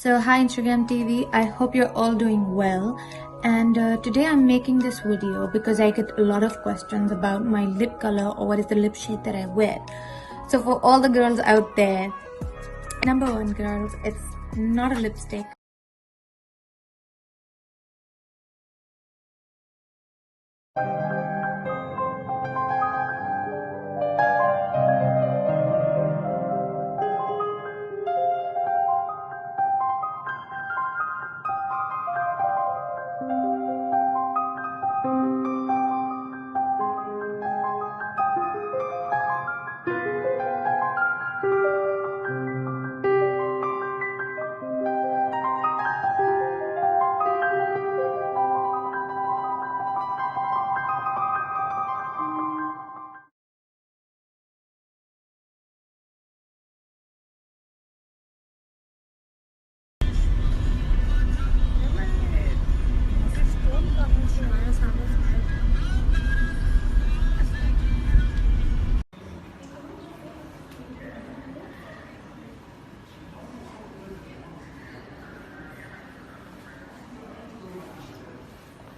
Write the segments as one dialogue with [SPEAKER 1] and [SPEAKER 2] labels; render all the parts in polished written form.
[SPEAKER 1] So hi Instagram TV, I hope you're all doing well, and today I'm making this video because I get a lot of questions about my lip color or what is the lip shade that I wear. So for all the girls out there, number one girls, it's not a lipstick.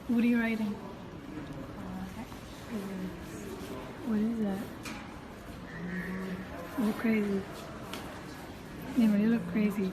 [SPEAKER 1] What are you writing? What is that? You look crazy. Nima, you look crazy.